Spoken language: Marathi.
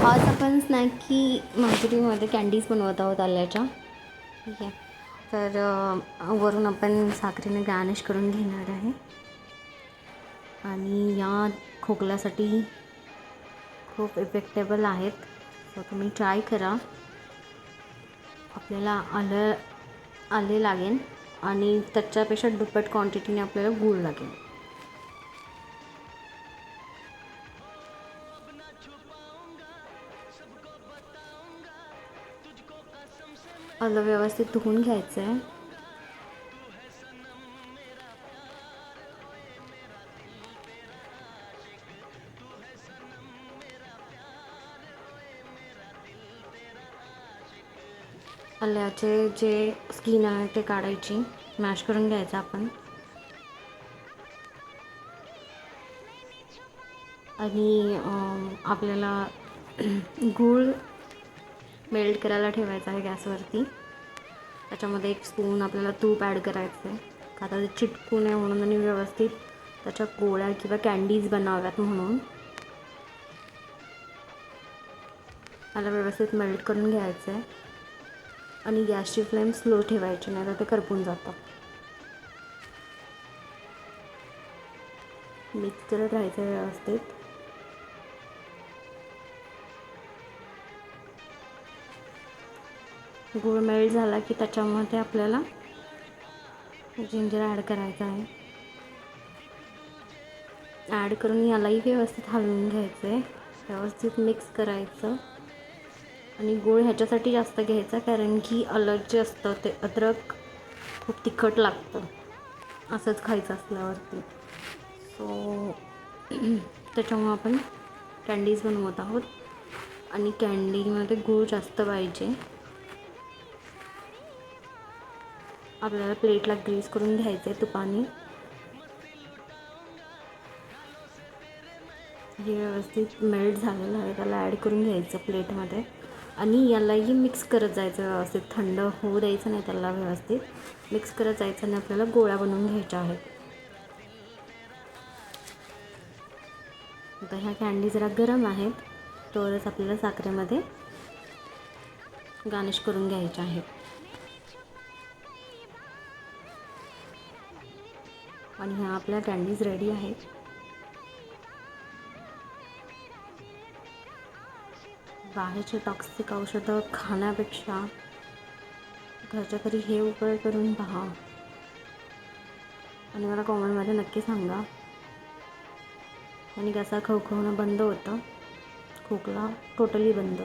आज आपण स्नॅकी मंचुरियनमध्ये कँडीज बनवत आहोत आल्याच्या. ठीक आहे. तर वरून आपण साखरेने गार्निश करून घेणार आहे. आणि या खोकल्यासाठी खूप इफेक्टेबल आहेत. सो तुम्ही ट्राय करा. आपल्याला आले लागेल आणि त्याच्यापेक्षा दुप्पट क्वांटिटीने आपल्याला गूळ लागेल. आलं व्यवस्थित धुवून घ्यायचं आहे. आल्याचे जे स्किन आहे ते काढायची, मॅश करून घ्यायचं आपण. आणि आपल्याला गूळ मेल्ट करायला ठेवायचा आहे गॅसवरती. त्याच्यामध्ये 1 स्पून आपल्याला तूप ॲड करायचं आहे, आता ते चिटकू नये म्हणून आणि व्यवस्थित त्याच्या गोळ्या किंवा कँडीज बनाव्यात म्हणून. मला व्यवस्थित मेल्ट करून घ्यायचं आहे आणि गॅसची फ्लेम स्लो ठेवायची, नाही तर ते करपून जातं. मिक्स करत राहायचं व्यवस्थित. गूळ मेल्ट झाला की त्याच्यामध्ये आपल्याला जिंजर ॲड करायचं आहे. ॲड करून यालाही व्यवस्थित हलवून घ्यायचं आहे, व्यवस्थित मिक्स करायचं. आणि गूळ ह्याच्यासाठी जास्त घ्यायचा कारण की अलर्जी जे असतं ते अद्रक खूप तिखट लागतं असंच खायचं असल्यावरती. सो त्याच्यामुळं आपण कँडीज बनवत आहोत आणि कँडीमध्ये गूळ जास्त पाहिजे. आपल्याला प्लेटला ग्रीस करून घ्यायचं आहे तुपाने. हे व्यवस्थित मेल्ट झालेलं आहे, त्याला ॲड करून घ्यायचं प्लेटमध्ये आणि यालाही मिक्स करत जायचं व्यवस्थित. थंड होऊ द्यायचं नाही, त्याला व्यवस्थित मिक्स करत जायचं आणि आपल्याला गोळ्या बनवून घ्यायच्या आहेत. आता ह्या कँडी जरा गरम आहेत, तरच आपल्याला साखरेमध्ये गार्निश करून घ्यायच्या आहेत. आणि ह्या आपल्या कँडीज रेडी आहेत. बाहेरचे टॉक्सिक औषधं खाण्यापेक्षा घरच्या घरी हे उपाय करून पहा आणि मला कॉमेंटमध्ये नक्की सांगा. आणि कसा खवखवणं बंद होतं, खोकला टोटली बंद.